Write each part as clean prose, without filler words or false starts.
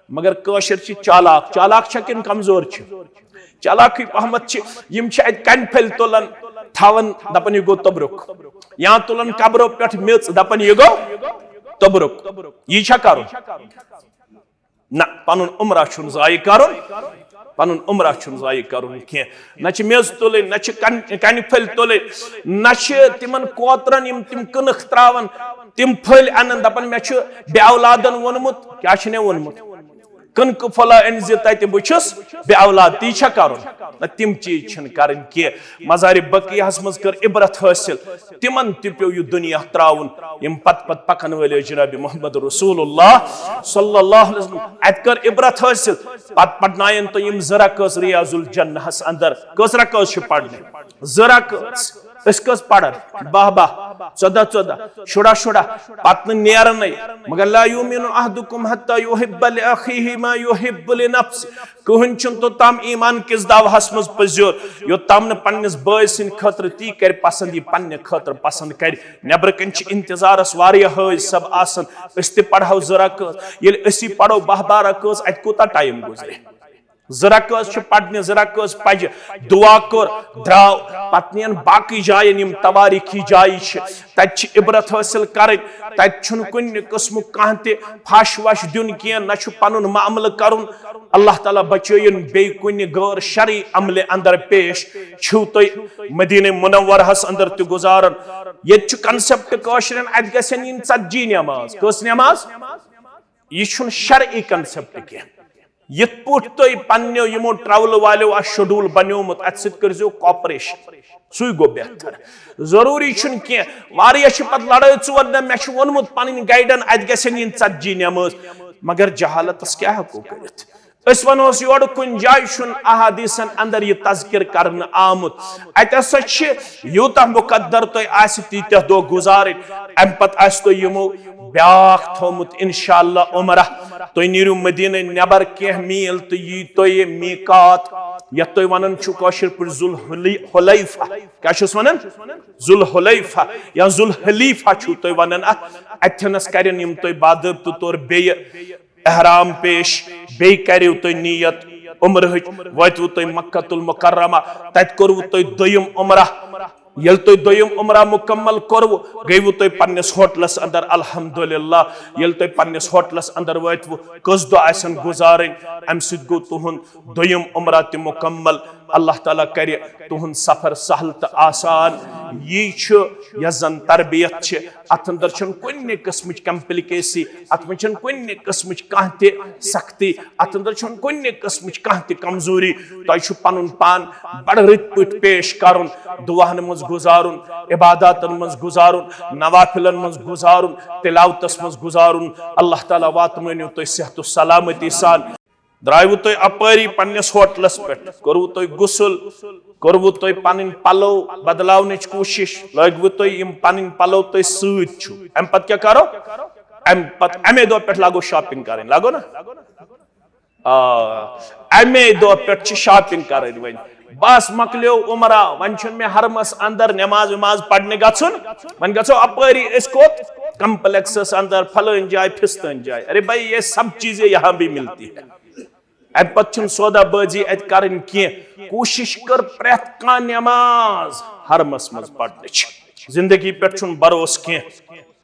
मगर कशर चालाक चालाक किन कमजोर चालाक पहमत यम कन फल तुलान थावन दपन यह गो तबरुक या तुलान कब्रों पे मेच दपन यह गो तबरुक यह कर ना पन उम्रा जाय कर पन उम्रा जाय कर कह मेज तुल न कन फल तुल न तिमन कोतरन तिम कनख त्रावन तिम फल अन दपन मे बे औलादन वोनमुत क्या वोनमुत कनक फला अन तत बहुस बे औलाद ती कर तिम चीज कर मज़ार बकियास मज कर इबरत हासिल तिमन पे यह दुनिया त्रावन यम पत पकन वाले जनाब मोहम्मद रसूलुल्लाह सल्लल्लाहु अलैहि वसल्लम अत कर इबरत हासिल पत पढ़नायन तो यम जरा कस रियाजुल जन्नहस अंदर कस रकस पढ़ने जरा कस कस पढ़न 12 14 शुड़ा शुड़ा पत नेरन मगर ला युमिनु अहदुकुम हत्ता युहिब्ब लिअखीहि मा युहिब्बु लिनफ्सि कहन तो तम ईमान किस दावहस मज पज्योर यो तम न पन्निस बय सिन खतर ती कर पसंद पन्ने खतर पसंद कर नेबर कन इंतजारस वारिया हज सब आसन अस त पढ़ो जरा कस ये असी पढ़ो 12 कस अत कोता टाइम गुजरे जरा कस पढ़ने जरा कस पज दुआ कर द्राव पत्नियन बाकी जायन यम तवारीखी जाय तत इबरत हासिल कर तत कुन किस्म कह फश वश दिन कह न पन मामल कर अल्लाह ताला बचयन बे कुन गैर शरई अमल अंदर पेश तुम मदीने मुनव्वरहस अंदर त गुजारन ये कंसेप्ट कशरन अत गसन इन 40 नमाज कस नमाज यह शरई कंसेप्ट कह यथ पुट तुम पन्नो यमो ट्रवल वालो शेड्यूल बनोमुत अत सो कॉपरेशन सु गो बेहतर जरूरी कह पत लड़ाई चोर न मे वोनमुत पन गाइडन अत गसन इन 40 नमाज मगर जहालतस क्या हेको करित वनोस योर कुन जाय अहादीसन अंदर यह तज़किर करन आमुत अत यूता मुकद्दर तुम तीत दो गुजार अम पत यमो ब्याख थोमुत इंशाअल्लाह उमरा तुम नीरू मदीने नबर कह मील तो यी तुम मीकात यह तुम वन कशर पे जुल हुलैफा क्या वन जुल हुलैफा या जुल हलीफा तुम वन अथनस करन यम तुम बादबत तौर बे एहराम पेश बे करो तुम नीयत उम्र वतव तुम मक्कतुल मुकर्रमा तत करव तुम दोयम उमरा यल तुम दोयम उमरा मुकम्मल करव गयव तुम पन्निस होटलस अंदर अल्हम्दुलिल्लाह यल तुम पन्निस होटलस अंदर वतव कस दो आसन गुजारन अम सद गो तुहन दोयम उमरा त मुकम्मल अल्लाह ताला कर तुहन सफर सहल तो आसान यह जन तरबियत अत अंदर कुन किस्म कम्प्लिकेसी अत मे कुन किस्म कह सख्ती अत अंदर कुन किस्म कह कमजोरी तुम पन पान बड़ रत पे पेश कर दुआहन मज गुजारुन इबादतन मज गुजारुन नवाफिलन मज गुजारुन तिलावतस मज गुजारुन अल्लाह ताला वातमो तुम सेहत सलामती सान द्राव तुम अपरी पन्निस होटलस पे करव तुम गुसल करव तुम पन पलो बदलावन कोशिश लगव तुम पन पलो तुम सम पे क्या करो अमे दो पे लागो शॉपिंग कर लागो ना अमे दो पे शॉपिंग कर वन बस मकलो उमरा वन मे हरमस अंदर नमाज वमाज पढ़ने गन वन गो अपरी कोत कम्प्लेक्सस अंदर फलन जाए फिस्तन जाए अरे भाई ये सब चीजें यहाँ भी मिलती है अत पे सौदाबाजी अत कर कोशिश कर प्रेत कह नमाज हरमस मज पढ़ने जिंदगी पे भरोस कह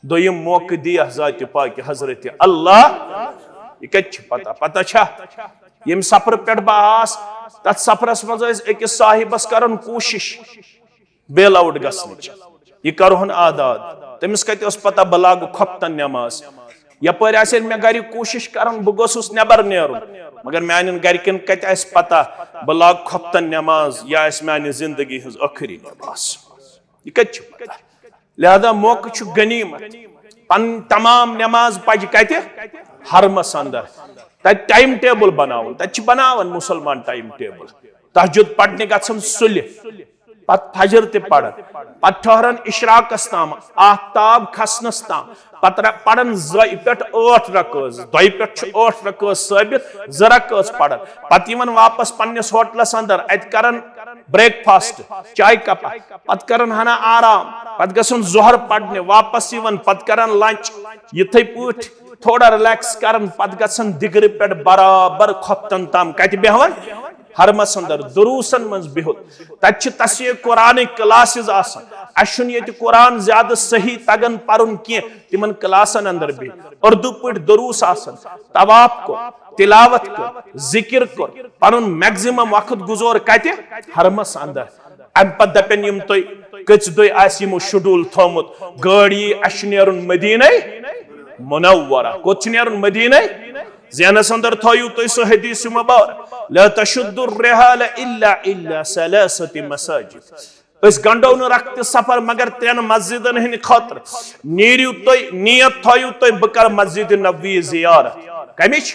दोयम मौक दिया जात पाक हजरत अल्लाह यह कत पता पता यम सफर पे बस तथ सफरस मज अकिस साहिबस कर कोशिश बेल आउट गसन यह करहन आदाद तमिस कत पता बह लागू खपतन नमाज यपर मे गर कोशिश कर बह गोस नबर नेरुन मगर मान गरिकन कत पता बह लाग खपतन नमाज यह मान जिंदगी हज आखिरी नमाज यह कत पता लिहाजा मौक गनीमत पन तमाम नमाज पज कत हरमस अंदर तत टाइम टेबल बनावन तत बनावन मुसलमान टाइम टेबल तहज्जुद पढ़ने गन सुलि पत फजर ते पढ़न पत ठहरन इशराकस ताम आफ्ताब खसनस ताम पत पढ़न 2 पे 8 रकात 2 पे 8 रकात साबित 2 रकात पढ़न पत यवन वापस पन्निस होटलस अंदर अत करन ब्रेकफास्ट चाय कप पत करन हना आराम पत गसन जोहर पढ़ने वापस यवन पत करन लंच यथै पठ थोड़ा रिलैक्स करन पत गसन दिगर पे बराबर खोप्तन ताम कत बेहवन हरमस अंदर दुरूसन मज बिहुत तत तस्वीर कुरान क्लासेस आसान अशुन ये कुरान ज्यादा सही तगन परुन की तिमन क्लासन अंदर भी उर्दू पे दुरूस आसान तवाफ को तिलावत को जिक्र को पनुन मैक्सिमम वक्त गुजोर कत हरमस अंदर अम पे दपन यम तुम कच दो शेड्यूल थोमुत गाड़ी अश नेरुन मदीना मुनव्वरा कोच नेरुन मदीना ज़हनस अंदर थयु तुम सह हदीस मुबारक ला तशुद्दु रिहाल इल्ला इल्ला सलासति मसाजिद अस गंडो न रखते सफर मगर त्रेन मस्जिदन हिंद खतर नीरियो तुम नियत थयु तुम बह कर मस्जिद नबवी जियारत कमिच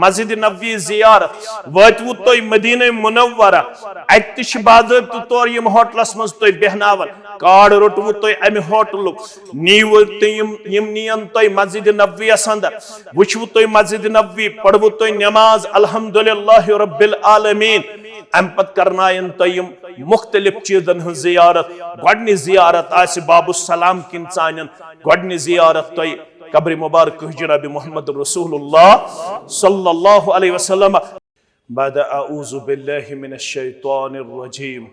मस्जिद नबवी जियारत वतवु तुम मदीना मुनव्वरा अत बाज़ाब्त तौर यम होटलस मज तुम बेहनावन कार्ड रोटवु तुम अमि होटलुक नीव यम नियन तुम मस्जिद नबवियस अंदर वुचवु तुम मस्जिद नबवी पढ़वु तुम नमाज अल्हम्दुलिल्लाह रब्बिल आलमीन अम पत करनायन तुम मुख्तलिफ चीजन हज जियारत गडनी जियारत आस बाबुस्सलाम किन चानन गडनी जियारत तुम कब्र मुबारक जनाब मोहम्मद रसूलुल्लाह सल्लल्लाहु अलैहि वसल्लम बाद अऊज़ु बिल्लाहि मिनश शैतानिर रजीम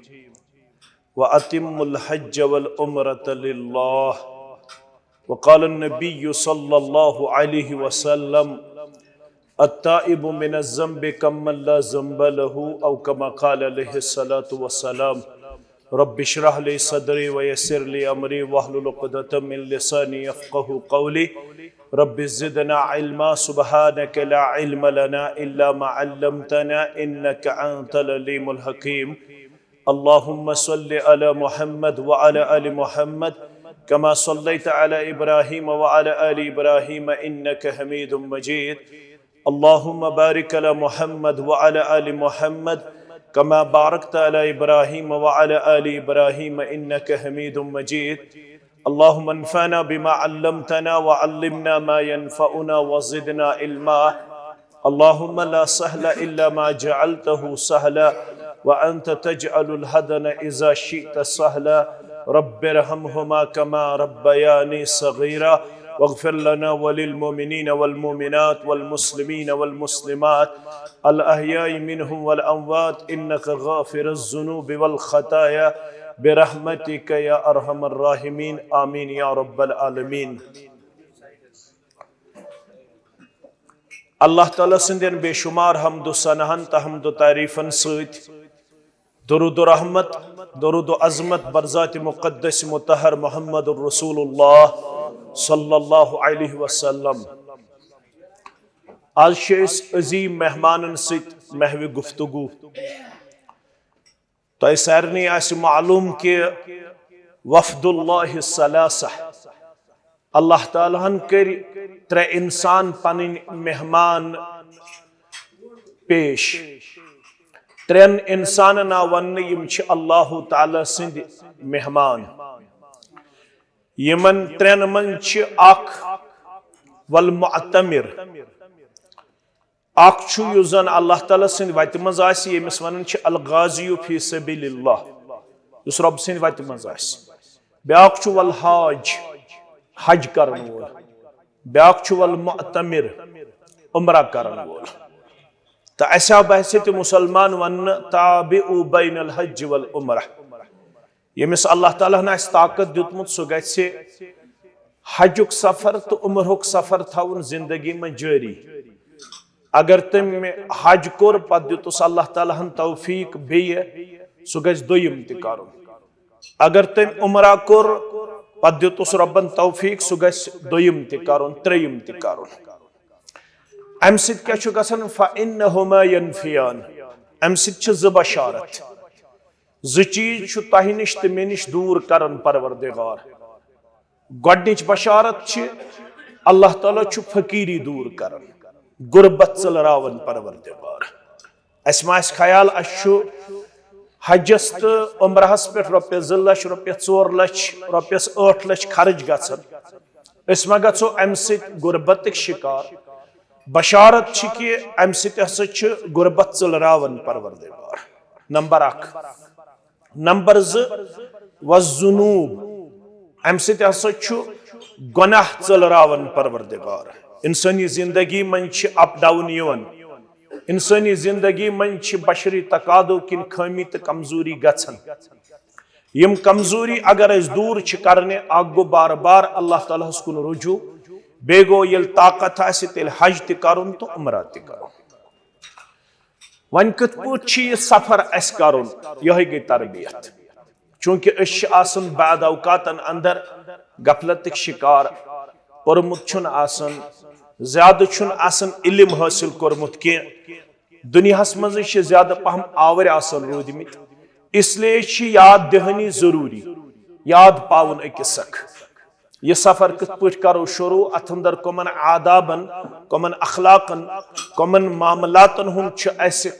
व अतिम्मुल हज्ज वल उम्रत लिल्लाह व क़ाल नबिय्यु सल्लल्लाहु अलैहि वसल्लम अत्ताइबु मिनज़ ज़ंबि कम्मन ला ज़ंब लहु औ कमा क़ाल अलैहि सलातु वस्सलाम रब्बि इश्रह ली सदरी व यस्सिर ली अमरी वहलुल उक़दतम मिन लिसानी यफ़क़हू क़ौली रब्बि ज़िदना इल्मा सुब्हानक ला इल्म लना इल्ला मा अल्लमतना इन्नका अंतल अलीमुल हकीम अल्लाहुम्मा सल्लि अला मुहम्मद व अला आलि मुहम्मद कमा सल्लैत अला इब्राहीम व अला आलि इब्राहीम इन्नका हमीदुम मजीद अल्लाहुम्मा बारिक अला मुहम्मद व अला आलि मुहम्मद कमा बारकत अला इब्राहीम व अला आलि इब्राहीम इन्नका हमीदुम मजीद अल्लाहुम्मा अन्फ़अना बिमा अल्लमतना व अल्लिमना मा यनफ़अुना व ज़िदना इल्मा अल्लाहुम्मा ला सहला इल्ला मा जअलतहु सहला व अंत तजअलुल हज़न इज़ा शिअत सहला रब्बिरहमहुमा कमा रब्बयानी सग़ीरा वग़फ़िर लना वलिल मुमिनीन वल मुमिनात वल मुस्लिमीन वल मुस्लिमात अल अहयाई मिनहुम वल अमवात इन्नका गाफ़िरुज़ ज़ुनूबि वल ख़ताया बिरहमतिका या अरहमर राहिमीन आमीन या रब्बल आलमीन। अल्लाह ताला सिंदन बेशुमार हम्दु सनहन तहम्दु तारीफन सत दुरूद रहमत दुरूद अज़मत बरज़ात मुक़द्दस मुतहर मुहम्मद रसूलुल्लाह सल्लल्लाहु अलैहि वसल्लम। आज अजीम मेहमानन सत महवी गुफ्तगू तो सारनी मालूम कि वफ़दुल्लाह सलासा अल्लाह तालाहन कर त्रे इंसान पन मेहमान पेश त्रेन इंसान ना वन यम अल्लाह ताला सिंद मेहमान यमन त्रेन मन वल मुअतमिर युजन अल्लाह ताला सिंद वत मज यमिस वन अल गाज़ियु फी सबीलिल्लाह युस रब सिंद वत मज ब्याक वल हाज हज करन वोल ब्याक वल मुअतमिर उम्रा करन वोल तो ऐसा बहसियत मुसलमान वन ताबिउ बैनल हज वल उम्रा यमिस अल्लाह ताला ने ताकत दितमुत सह गछे हजुक सफर तो उम्रुक सफर थवन जिंदगी में जारी अगर तुम हज कोर पत दितुस अल्लाह ताला तौफीक बेय सह गछ दोयम त करन अगर तुम उम्रा कोर पत दितुस रब्बन तौफीक सह गछ दोयम त करन त्रेयम त करन अम सित क्या छु गसन फइन्नहुमा यनफियान अम सित छ ज बशारत ज चीज छु तह निश त मे निश दूर करन परवरदिगार गडनिच बशारत छ अल्लाह ताला छु फकीरी दूर करन गुरबत चलरावन परवरदिगार अस्मा ख्याल अशु हजस तो उम्रहस पे रुपये 2 लाख रुपये 4 लाख रुपये 8 लाख खर्च गो गो अम गुरबत शिकार बशारत कि अम सह गुरबत चलरावन परवरदिगार नंबर 1 नंबर 2 वज़ुनूब अम सह गुनाह चलरावन परवरदिगार इंसानी जिंदगी मन अप डाउन यवन इंसानी जिंदगी मन बशरी तकादो किन खामी तो कमजोरी गछन यम कमजोरी अगर दूर करने गो बार बार अल्लाह ताला कुन रुजू बे गो ये ताकत तेल हज तुन तो उमरा तुन वन कत पे सफर अस कर यह गई तरबियत चूंकि बाद अवकातन अंदर गफलत शिकार पोर्मुत ज्यादा इल्म हासिल कोर्मुत के दुनिया मज ज्यादा पहम आवर रूदमित इसलिए याद दहानी जरूरी याद पावन अकिसक यह सफर कत पे करो शुरू अथ अंदर कमन आदाबन कमन अखलाकन कमन मामलातन हुंद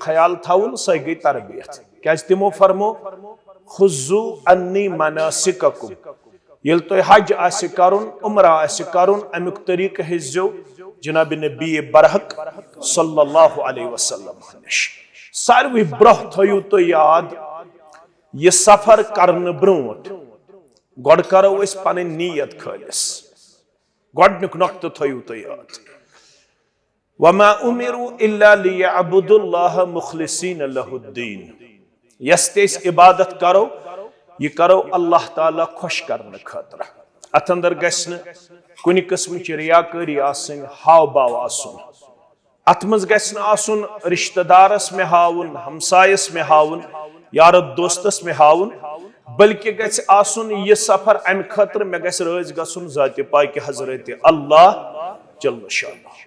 ख्याल थाउन सह गई तरबियत क्या तिमो फरमो खुजू अन्नी मनासिककुम ये तो हज आसे करुन उमरा आसे करुन अमुक तरीक हिजो जनाब नबी बरहक सल्लल्लाहु अलैहि वसल्लम निश सारवी ब्रोह थयु तो याद ये सफर करन ब्रोट गोड करो इस पन नीयत खालिस गोडनुक नक्त थयु तो याद वमा उमिरु इल्ला लियअबुदुल्लाह मुखलिसीन लहुद्दीन यस्तेस इबादत करो ये करो अल्लाह ताला खुश करने खतर अथ अंदर गस्न कुन किस्म की रियाकारी आसन हाव बाव आसन अथ मज गस्न आसन रिश्तेदारस में हावन हमसायस में हावन यार दोस्तस में हावन बल्कि गस आसन ये सफर अम खतर मे गस राज गसन जात पाक हजरत अल्लाह जल्ल शाह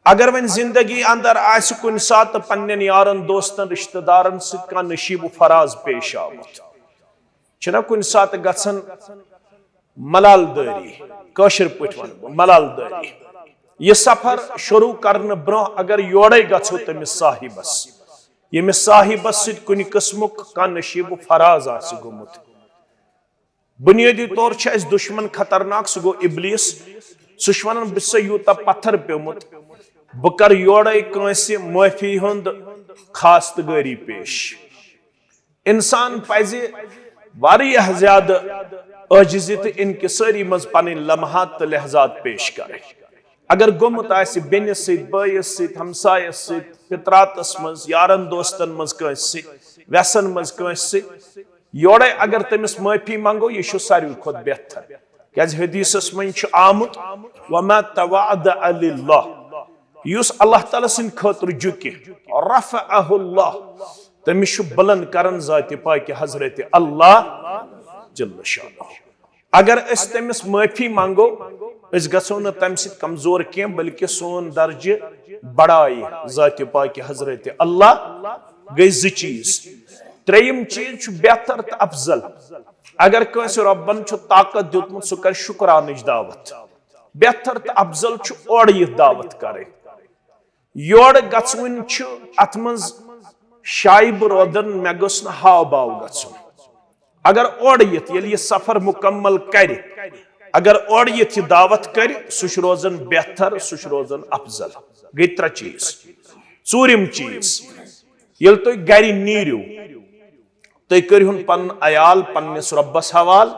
अगर वन जिंदगी अंदर आस कुन सात पन्न यारन दोस्तन रिश्तेदारन सह नशीब फराज पेश आमुत छना कुन सात गसन मलालदारी कशर पट वन मलालदारी यह सफर शुरू करने ब्रोह अगर योड़े गो तमिस साहिबस यमिस साहिबस सत कुन किस्मुक का नशीब फराज आसि गोमुत बुनियादी तौर छ दुश्मन खतरनाक सह गो इब्लिस सह वन बस यूता पत्थर पेमुत बह कर योड़े कंसे माफी हुंद खास्तगारी पेश इंसान पज वारियाह ज्यादा अजिज़ी तो इनकिसारी मज पन लम्हात तो लहजात पेश करे अगर गोमुत आसि बेनिस सत बयस सत हमसायस सत फितरातस मज यारन दोस्तन मज कंस सत व्यसन मज कंस सत योड़े अगर तमिस माफी मंगो यह सारी खुद बेहतर क्या हदीसस मज आमुत वमा तवाअदा लिल्लाह युस अल्लाह ताला सिंद खतर झुकि रफ़अहुल्लाह तमिस बुलंद करन जात पाक हजरत अल्लाह जल्ल शाह अगर अस तमिस माफी मंगो अस गसो न तम सत कमजोर के बल्कि सोन दर्जे बढ़ाई जात पाक हजरत अल्लाह गई ज चीज त्रेयम चीज बेहतर तो अफजल अगर कंस रब्बन ताकत दितमुत सह कर शुक्रानच दावत बेहतर तो अफजल ओर यह दावत करे योड़ गवन अत मज शाइब रोदन मे गोस न हाव बाव गन अगर ओर ये सफर मुकम्मल कर अगर ओर यह दावत कर सह रोजन बेहतर सह रोजन अफजल गई त्रे चीज चूरिम चीज ये तुम गर नीरू तुम करुन पन अयाल पन्निस रब्बस हवाल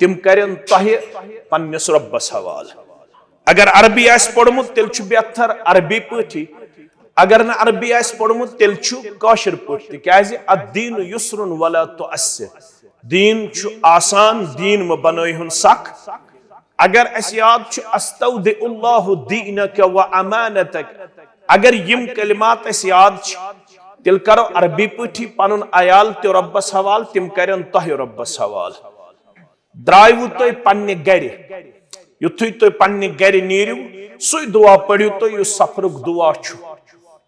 तिम करन तह पन्निस रब्बस हवाल अगर अरबी आस पोड़मुत तेल बेहतर अरबी पठी अगर न अरबी आस पोड़मुत तेल काशिर पठी तिकाज अद्दीन युस्रुन वला तुअस्सिर दीन आसान दीन म बनोहुन सख अगर अस याद अस्तौदिउल्लाहु दीनक व अमानतक अगर यम कलिमात अस याद तेल करो अरबी पठी पनुन अयाल तो रब्बस हवाल तिम करन तह रब्बस हवाल द्रायवु तुह पन्ने गर युथु तुह पन्ने गर नीरू सु दुआ पढ़ियो तो यु सफरुक दुआ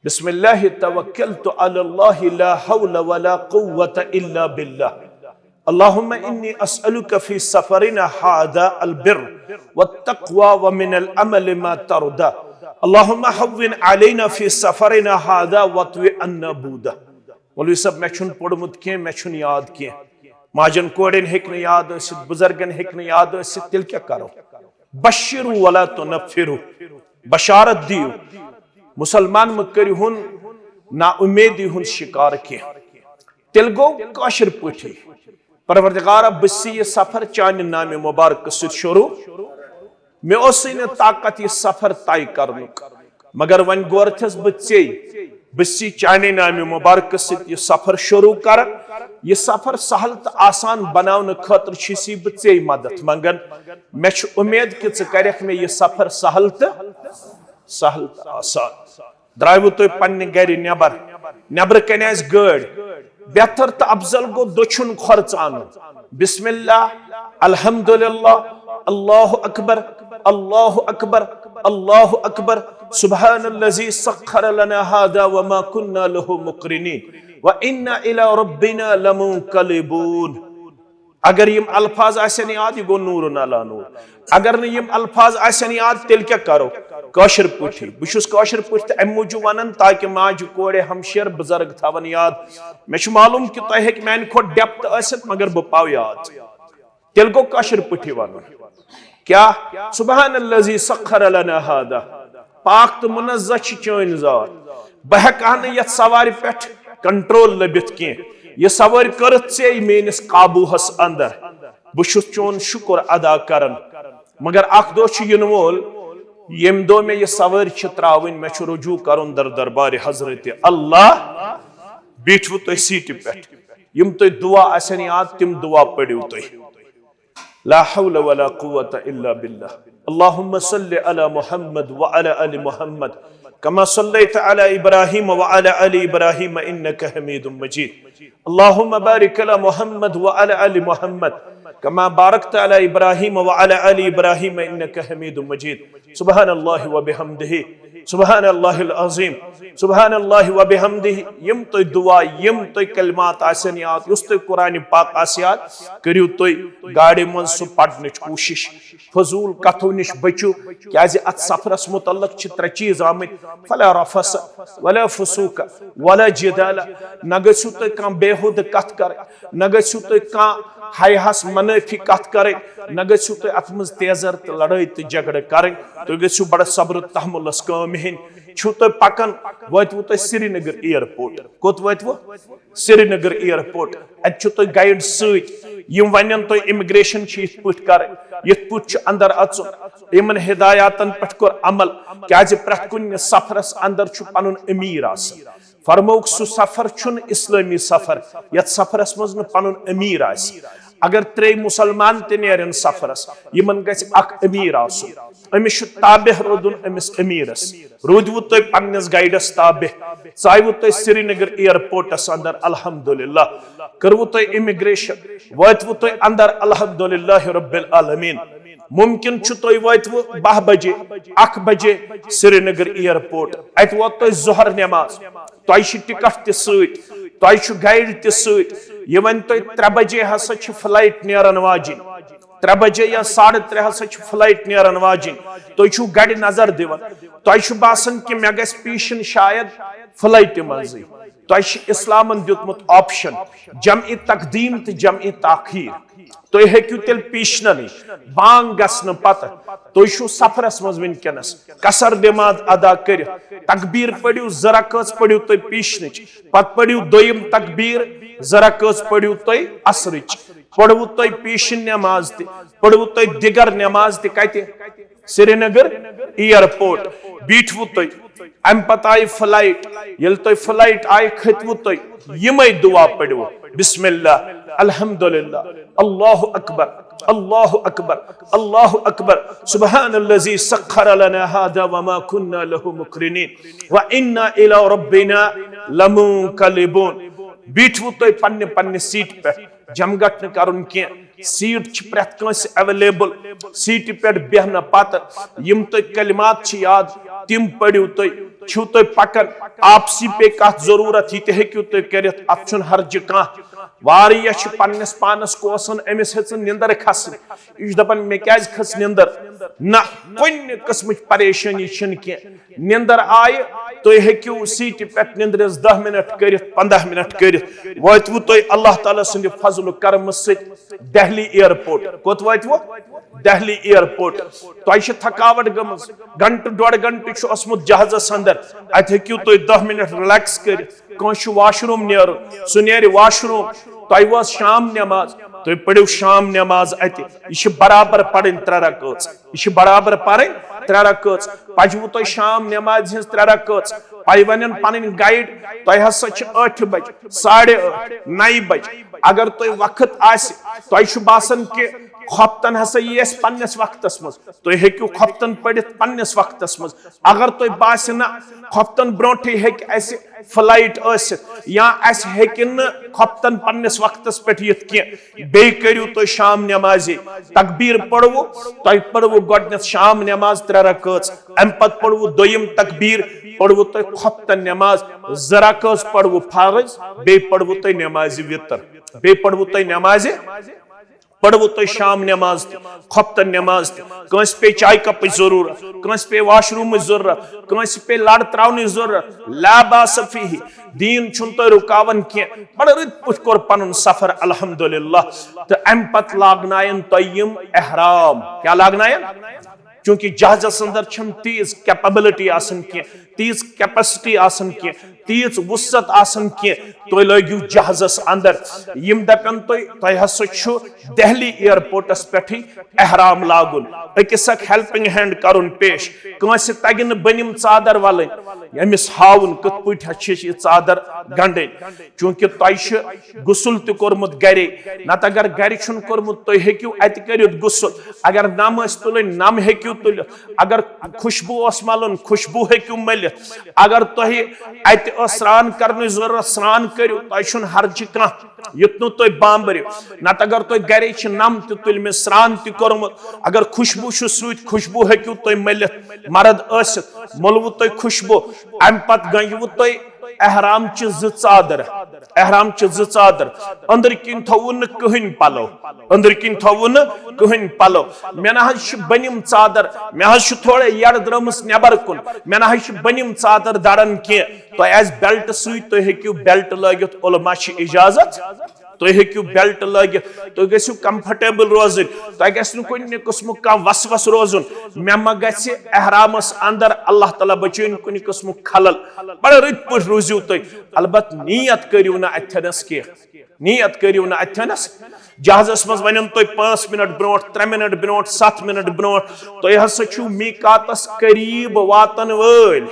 बिस्मिल्लाहि तवक्कलतु अलल्लाहि ला हौला वला कुव्वता इल्ला बिल्लाह अल्लाहुम्मा इन्नी अस्अलुका फी सफरिना हादा अलबिर वत्तक़वा व मिनल अमल मा तरदा अल्लाहुम्मा हव्विन अलैना फी सफरिना हादा वत्वी अन्ना बूदा मौलवी साहब मैं छुन पढ़मुत के मैं छुन याद के माजन कोड़न हेक न याद असित बुजुर्गन हेक न याद असित तिल क्या करो बशिरु वला तुनफिरु बशारत दियो मुसलमान मत करिहुन ना उम्मीदी हुन शिकार के तिल गो काशिर पठी परवरदिगार बसी ये सफर चान नाम मुबारक शुरू मे ताकत यह सफर तय कर मगर वन गोरथस बे बसी चाने नाम मुबारक सह सफर शुरू कर यह सफर सहल तो आसान बनाने खतर बे मदद मंगन मे उम्मीद कि च मे यह सफर सहल तो आसान द्राव तुम पन्ने गर नबर कन गाड़ बेहतर तो अफजल गो दोछुन खर्च आन बिस्मिल्लाह अल्हम्दुलिल्लाह अल्लाहु अकबर अल्लाहु अकबर अल्लाहु अकबर सुब्हानल्लज़ी सख्खर लना हादा व मा कुन्ना लहु मुक़रिनीन व इन्ना इला रब्बिना लमुनक़लिबून। अगर यम अल्फाज आसन याद यह गो नूर अला नूर, अगर न यम अल्फाज आसन याद तेल क्या करो काशिर पुठी बुश काशिर पुठ अम मूजूब वन ताकि माज कोड़े हमशेर बुजुर्ग थवन याद मे मालूम कि तुह हेक मान खो डेप्थ आसित मगर बह पाव याद तेल गो काशिर पुठी वन क्या सुब्हानल्लज़ी सख्खर लना हादा पाक तो मुनज़्ज़ह चोन ज़ात बह हेका यथ सवार पे कंट्रोल लबित कह यह सवार कर मेनिस काबूहस अंदर बह चोन शुक्र अदा करन मगर अख दो इन वोल यम दो मे यह सवार त्रावन मे रुजू कर दरबार हजरत अल्लाह बीठवु तुम सीट पे यम तुम दुआ आसन याद तिम दुआ पढ़ियो तुम ला हौल वला कुव्वत इल्ला बिल्लाह अल्लाहुम्मा सल्लि अला मुहम्मद व अला आलि मुहम्मद कमा सल्लैत अला इब्राहीम व अला आलि इब्राहीम इन्नका हमीदुम मजीद अल्लाहुम्मा बारिक अला मुहम्मद व अला आलि मुहम्मद कमा बारकत अला इब्राहीम व अला आलि इब्राहीम इन्नका हमीदुम मजीद सुब्हानल्लाहि व बिहम्दिही सुब्हानल्लाहिल अज़ीम सुब्हानल्लाहि व बिहम्दिही यम तो दुआ यम तो कलमात आसन याद युस तो कुरान पाक आस याद करियो तो गाड़ी मन सु पढ़ने कोशिश फजूल कथों निश बचो क्या अत सफरस मुतल्लक त्रे चीज आमत फला रफस वला फुसूक वला जिदाल न गो तुम कह बेहुद कथ कर न गो तुम कह हायहस मनफी कथ कर न गो तुम अत मज तेजर तो लड़ाई तो झगड़ कर तुम गो बड़ सब्र तहमुलस काम हेन छो तुम पकन वतवु तुम श्रीनगर एयरपोर्ट कोत वतवु श्रीनगर एयरपोर्ट अत तुम गाइड सम वन तुम इमिग्रेशन कर यथ पुट अंदर अचुन इन हिदायतन पे कोर अमल क्या प्रत कुन सफरस अंदर पन अमीर फरमोक सु सफर छुन इस्लामी सफर यथ सफरस मज न पन अमीर अगर त्रे मुसलमान तेन सफरस इन गख अमीर अमिस ताबे रोदन अमिस अमीरस रूदवु तुम पन्नस गाइडस ताबे चाहवु तुम श्रीनगर एयरपोर्टस अंदर अल्हम्दुलिल्लाह करवु तुम इमिग्रेशन वतवु तुम अंदर अल्हम्दुलिल्लाह रब्बिल आलमीन मुमकिन तुम वतवु 12 बजे 1 बजे श्रीनगर एयरपोर्ट अत वोत तुम जोहर नमाज तुह टिकट तुह गाइड तन तुम 3 बजे हसा फ्लाइट नेरन वाजिन 3 बजे या 3:30 हसा फ्लाइट नेरन वाजिन तुह गड़ नजर दिवन तुह बासन कि मे गस पीशन शायद फ्लाइट मज तुह इस्लामन दितमुत ऑप्शन जम तकदीम तो जम ताखीर तुम हेकु तेल पीशन बांग गसन पत तुह सफरस मज वनकस कसर नमाज अदा कर तकबीर पढ़ियो जरा कस पढ़ियो तुम पीशन पत पढ़ियो दोयम तकबीर जरा कस पढ़ियो तुम असरच पढ़वु तुम पीशन नमाज पढ़वु तुम दिगर नमाज तक श्रीनगर एयरपोर्ट बीठवु तुम अम पत आई फ्लाइट ये तुम फ्लाइट आई खतवु तुम यमे दुआ पढ़वु बिस्मिल्लाह अल्हम्दुलिल्लाह अल्लाहु अकबर अल्लाहु अकबर अल्लाहु अकबर सुब्हानल्लज़ी सख्खर लना हादा व मा कुन्ना लहु मुक़रिनीन व इन्ना इला रब्बिना लमुनक़लिबून बीठवु तुम पन्ने पन्ने सीट पे जमगट न करुन के सीट प्रत कंस अवेलेबल सीट पे बेहन पत यम तुम कलिमात याद तिम पढ़ियो तुम पकन आपसी पे कत जरूरत यह हेकु तुम कर अत हर्ज कह वारिया पन्नस पानस कोसन अमिस हेचन निंदर खस यह दपन मे क्या खस निंदर न कुन किस्म परेशानी कह निंदर आय तुम हेकु सीट पे निंदरस 10 मिनट कर 15 मिनट कर वतवु तुम अल्लाह ताला सुंद फजल करम दिल्ली एयरपोर्ट कोत वतवु दिल्ली एयरपोर्ट तुह थकावट गमज घंटे 1.5 घंटे ओसमुत जहाजस अंदर अत हेकु तुम 10 मिनट रिलैक्स कर कह वाशरूम नेर सह नेर वाशरूम तुह शाम नमाज तुम पढ़ो शाम नमाज अत यह बराबर पढ़ 3 रकात यह बराबर पढ़ 3 रकात पजवु तुम शाम नमाज हज 3 रकात पाई वन पन गाइड तुम हसा 8 बज 8:30 9 बज अगर तुम वक्त तुम बासान कि खपतन हसा ये पन्नस वक्तस मज तुम हेकु खपतन पढ़ित पन्नस वक्तस मज अगर तुम बासे ना खपतन ब्रोटे हेक ऐसे फ्लाइट या अस हेकिन खपतन पन्नस वक्तस पे यित कि बे करियो तुम शाम नमाज तकबीर पढ़वो तुम पढ़वो गोडनेथ शाम नमाज 3 रकात अम पत पढ़वो दोयम तकबीर पढ़वो तुम खपतन नमाज 2 रकात पढ़वो फर्ज बे पढ़वो तुम नमाज वितर बे पढ़वो तुम नमाज पढ़वो तुम शाम नमाज खपतन नमाज कंस पे चाय कप जरूरत कंस पे वाशरूम जरूरत कंस पे लड़ त्रावन जरूरत लाबास फीही दीन छुन तो रुकावन के बड़ रत पुट कोर पनुन सफर अल्हम्दुलिल्लाह तो अम पत लागनायन तय्यम एहराम क्या लागनायन चूंकि जहाजस अंदर छन तीज कैपेबिलिटी आसन के तीज कैपेसिटी आसन के तीज वुसत आसन के तो लगियो जहाजस अंदर यम दपन तो हसा छु दिल्ली एयरपोर्टस पे एहराम लागुन अकिस हेल्पिंग हैंड करुन पेश कंस तगिन बनिम चादर वाल यमिस हावन कत पे चादर गंडे चूंकि तुम गुसल तोर्मुत गरे नत अगर गर कोर्मुत तुम हेकू अत करित गुसल अगर नम तुलन नम हेकू तुल अगर खुशबू मलन खुशबू हेकू मलित अगर तुह अत स्नान करने जरूरत स्नान करो तुम हर्ज कह युत नु तुम बांबरियो नत अगर तुम गरे नम तुल में स्नान तोर्मुत अगर खुशबू सत खुशबू हेकू तुम मलित मर्द मोलवु तुम खुशबू अम पत गयवु तुम एहराम चादर एहराम चादर अंदर किन थवु न कहन पलो अंदर किन थवु न कहन पलो मे ना बनिम चादर मे थोड़ा यड़ द्रमस नबर कुन मे ना बनिम चादर दड़न के तो आज बेल्ट सत तुम हेकू बेल्ट लगित उलमा इजाजत तुम हेकू बेल्ट लगित तुम गो कंफर्टेबल रोजन तुम गु कुन किस्म कह वसवस रोजन मे मा गि एहरामस अंदर अल्लाह ताला बचन कुन किस्म खलल बड़ रत पे रोजो तुम अलबत नीयत करियो ना अथनस के नीयत करियो ना अथनस जहाजस मज वन तुम 5 minute brought 3 minute brought 7 minute brought तुम हसा छु मीकातस करीब वातन वल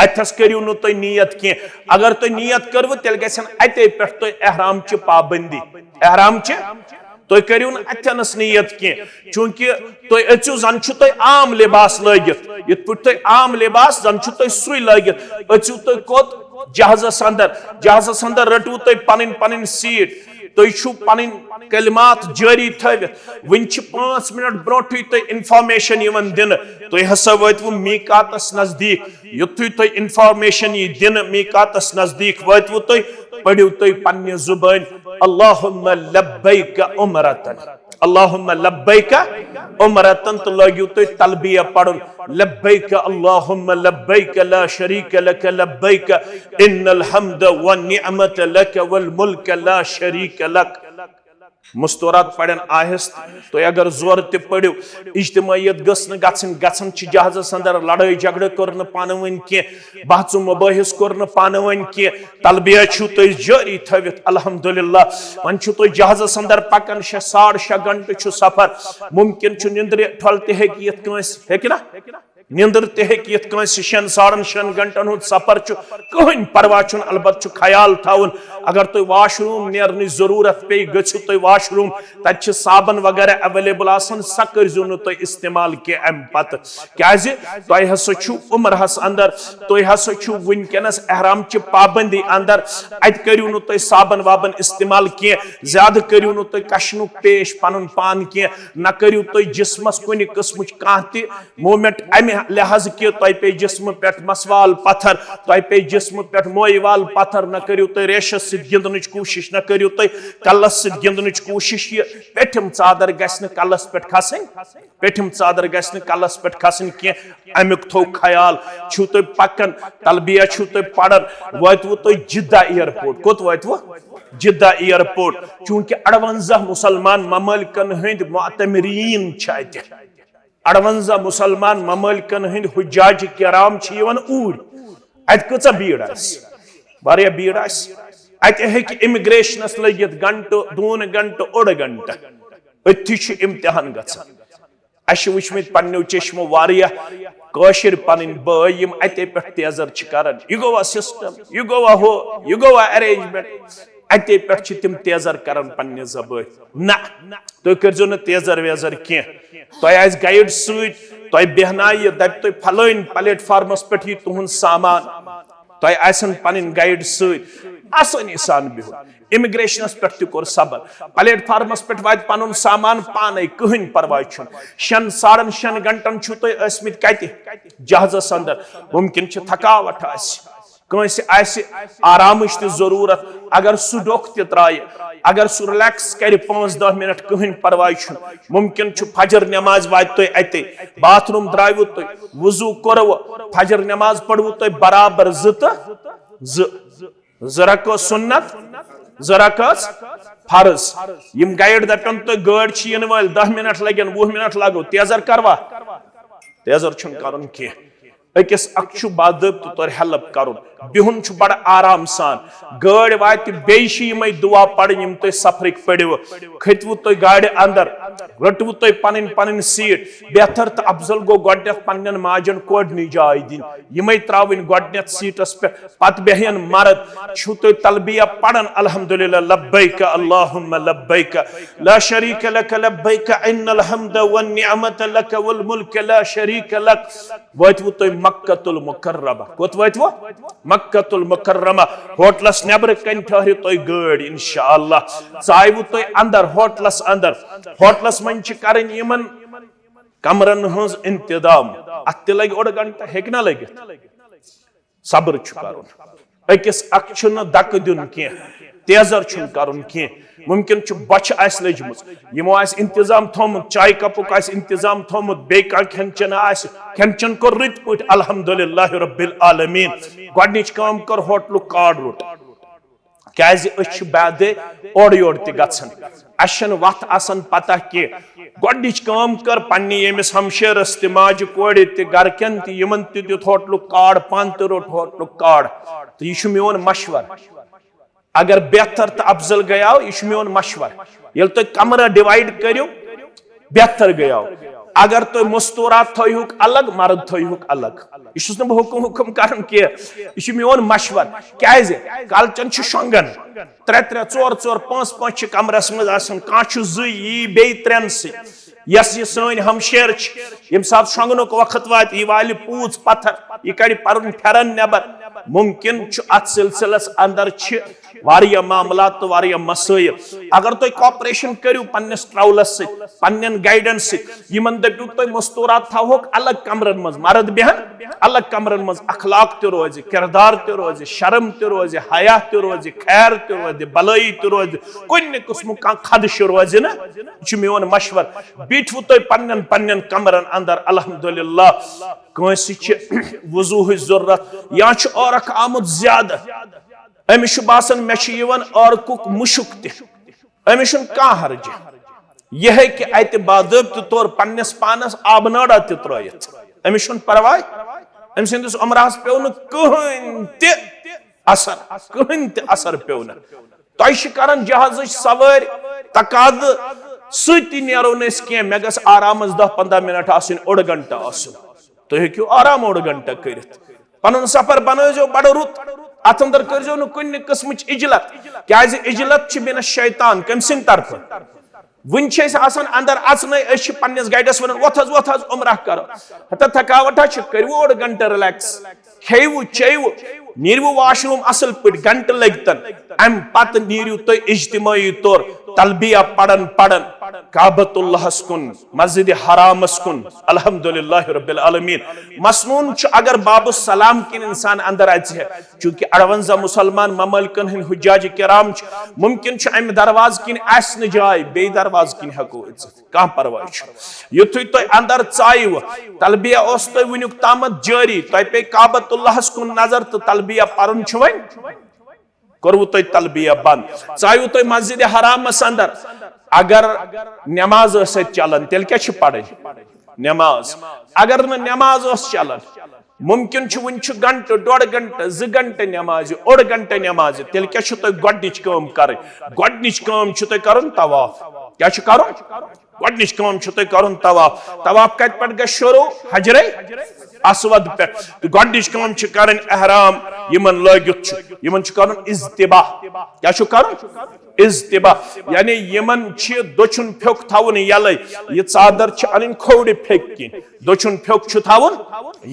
अथस करियो नु तुम नीयत के अगर तुम नीयत करव तेल गसन अते पे तुम एहराम च पाबंदी एहराम च तुम करियो न अथनस नीयत के चूंकि तुम अचु जन छु तुम आम लिबास लगित यत पुट तुम आम लिबास जन छु तुम सुई लगित अचु तुम कोत जहाजस अंदर रटू तुम पन पन सीट तुम पन कलिमात जारी थवित वन 5 मिनट ब्रोठे तुम इंफॉर्मेशन दिन तुम हसा वतवु मीकातस नजदीक युथु तुम इंफॉर्मेशन दिन मीकातस नजदीक वतवु तुम पढ़ो तुम पन्ने जुबान अल्लाहुम्मा लब्बैक उमरतन अल्लाहुम्मा लब्बैक उमरतन तो लगियो तुम तलबिया पढ़न लब्बैक अल्लाहुम्मा लब्बैक ला शरीक लक लब्बैक इन्नल हम्द वन निअमत लक वल मुल्क ला शरीक लक मुस्तौरात पढ़न आहिस्त तो अगर जोर ते पढ़ो इज्तिमायत गसन गसन जहाजस अंदर लड़ाई झगड़ कर पान वन के बहस मुबाहिस कर पान वन के तलबिया तुम जारी थवित अल्हम्दुलिल्लाह वन तुम जहाजस अंदर पकन 6.5 घंटे सफर मुमकिन निंद्र ठल ते ना निंदर ते 6.5 घंटन हुंद सफर कहन परवा अलबत ख्याल थवन अगर तुम वाशरूम नेरन जरूरत पे गु तुम वाशरूम तत साबन वगैरह अवेलेबल आसन सा करो नु तुम इस्तेमाल के अम पत क्या तुम हसा उम्रहस अंदर तुम हसा वनकस एहराम च पाबंदी अंदर अत करियो नु तुम साबन वाबन इस्तेमाल के ज्यादा करियो नु तुम कशनु पेश पन पान के न करियो तुम जिस्मस कुन किस्म कह मूवमेंट अमे लिहाज कि तुम पे जिस्म पे मसवाल पत्थर तुम पे जिस्म पे मोयवाल पत्थर न करियो तुम रेशस गिंदन कोशिश न करियो तुम कलस गिंदन कोशिश पेठम चादर गि कलस पे खसन पेठम चादर गि कलस पे खसन कह अमुक थो ख्याल तुम पकन तलबिया तुम पढ़न वतवु तुम जिद्दा एयरपोर्ट कोत वतवु जिद्दा एयरपोर्ट चूंकि 58 मुसलमान ममलिकन हंद मुअतमरीन 58 मुसलमान ममलिकन हंद हुज्जाज किराम ऊर अत कचा भीड़ भीड़ अते हेकि इमिग्रेशनस लगित घंटो 2 घंटो 1 घंटा अथि छु इम्तिहान गछन अश वुचमित पन्नो चश्मो वारिया कशिर पन बय यम अते पे तेजर छ करन यह गोवा सिस्टम यह गोवा हो यह गोवा अरेंजमेंट अते पे छ तिम तेजर करन पन्ने जबान ना तो करजो न तेजर वेजर के तो आस गाइड सुत तो बेहनाय दप तो फलाइन प्लेटफार्मस पे ही तुहन सामान तो आसन पन गाइड सुत आसानी सान बिहु इमिग्रेशनस पे कोर सबर प्लेटफार्मस पे वात पन सामान पाने कहीं परवाय 6 6.5 घंटन छु तो असमित कति जहाजस अंदर मुमकिन छ थकावट कंस आरामच त जरूरत अगर सु डोख त त्राय अगर सु रिलैक्स कर 5-10 मिनट कहीं परवाय मुमकिन छु फजर नमाज वात तो अते बाथरूम द्रायु तो वजू करव फजर नमाज पढ़व तो बराबर ज़ सुन्नत ज़रकस फर्ज यम गाइड दपन तो गाड़ इन वाल 10 मिनट लगन 20 मिनट लगो तेजर करवा तेजर छुन करन के अकिस अक्षु बादब तो हेल्प करुन बिहुन छु बड़ आराम सान गाड़ वात बेशी यम दुआ पढ़ यम तो सफरिक पढ़व खतवु तो गाड़ अंदर रटवु तो पन पन सीट बेहतर तो अफजल गो गोडनेथ पन्न माजन कोडनी जाय दिन यम त्रावन गोडनेथ सीटस पे पत बेहन मर्द छु तो तलबिया पढ़न अल्हम्दुलिल्लाह लब्बैक अल्लाहुम्मा लब्बैक ला शरीक लक लब्बैक इन्नल हम्द वन निअमत लक वल मुल्क ला शरीक लक वतवु तो मक्कतुल मुकर्रमा कोत वतवु मक्कतुल मुकर्रमा होटलस नेबर कन ठहरियो तो गाड़ इंशाअल्लाह चाहवु तो अंदर होटलस मन छ करन यमन कमरन हंस इंतजाम अत लग 1 घंटा हेक ना लगित सब्र छु करुन अकिस अक्ष न दक दिन के तेजर छु करुन के मुमकिन छु बच आस लजमुस यमो आस इंतजाम थोमुत चाय कपुक आस इंतजाम थोमुत बेका खेनचन आस खेनचन को रित पुट अल्हम्दुलिल्लाह रब्बिल आलमीन गडनिच काम कर होटल कार्ड रुट क्याज अछ बादे ओड योड त गछन अशन वत आसन पता के गडनिच काम कर पन्नी यमिस हमशेरस त माज कोड़े त गरकन त यमन त दित होटल कार्ड पान त रोट होटल कार्ड तो यह मोन मशवर अगर बेहतर तो अफजल गयाव यह मोन मशवर ये तुम कमरा डिवाइड करो बेहतर गयाव अगर तुम मस्तूरात थोक अलग मर्द थोक अलग यह हुक्म कर यह मोन मशवर क्या कलचन शोंगन 3-3 4-4 5-5 कमरस मज कह जी बे 3 यस यह सन हमशेर यम सात शोंगनुक वक्त वात यह वाल पूछ पत्थर यह कड़ पन फेरन नबर मुमकिन अत सिलसिलस अंदर वारिया मामलात तो वारिया मसाइल अगर तुम कॉपरेशन करू पन्नस ट्रावलस पन्न गाइडेंस यमन दपू तुम मस्तूरात थोक अलग कमरन मज मर्द बेहन अलग कमरन मज अखलाक त रोज किरदार त रोज शर्म त रोज हया त रोज खैर त रोज भलाई त रोज कुन किस्म का खदश रोज ना यह मोन मशवर बिठवु तुम पन्न पन्न कमरन अंदर अल्हम्दुलिल्लाह कंस वजू जरूरत या और आमुत ज्यादा अमिस बासन मे औरकुक मुशुक तमिस कह हर्ज यह कि अत बाबत तौर पन्नस पानस आबनाड़ा त्रित अमिस परवाह अम सस उमरास पे कहीं असर पे तुम कर जहाज सवार तकाद सती नो कह मे गस आराम 10-15 मिनट आसन 1 घंटा आसन तुम हेक्यू आराम 1 घंटा कर पन सफर बनो बड़ रुत अत अंदर करजो न कुन किस्म इजलत क्या इजलत बिन शैतान कम सिंद तरफ वन अंदर अचन पन्नस गाइडस वन वोथ उमरा करो हत थकावटा करवो 1 घंटा रिलैक्स खेवु चेवु नीरवु वाशरूम असल पे घंट लगतन अम पत नीरु तुम इज्तिमाई तौर तलबिया पढ़न पढ़न काबतुल्लाहस कुन मस्जिद हरामस कुन अल्हम्दुलिल्लाह रब्बिल आलमीन मसनून अगर बाबु सलाम किन इंसान अंदर आए चूंकि 58 मुसलमान ममलकन हिंद हुज्जाज किराम मुमकिन अम दरवाज किन आस न जाय बे दरवाज किन हको कह परवाह युथु तुम अंदर चाव तलबिया उस तुम वनुक तामत जारी तुम पे काबतुल्लाहस कुन नजर तो तलबिया पढ़न वन करवु तुम तलबिया बंद चाहू तुम मस्जिद हरामस अंदर अगर नमाज चलान तेल क्या पढ़ नमाज अगर नमाज चलान मुमकिन वन घंटे 1.5 घंटे 2 घंटे नमाज 1 घंटे नमाज तेल क्या गोडनिच कम कर गोडनिच कम कर तवाफ क्या गोडनिच कम कर तवाफ तवाफ कत पे ग शुरू हजरे असवद पे गोडनिच कम कर एहराम यमन लगित कर इज्तिबा क्या कर इज्तिबा यानी यमन दोचुन फ्योक थवन यल यह चादर अन खोड़ फेक किन दोचुन फ्योक थवन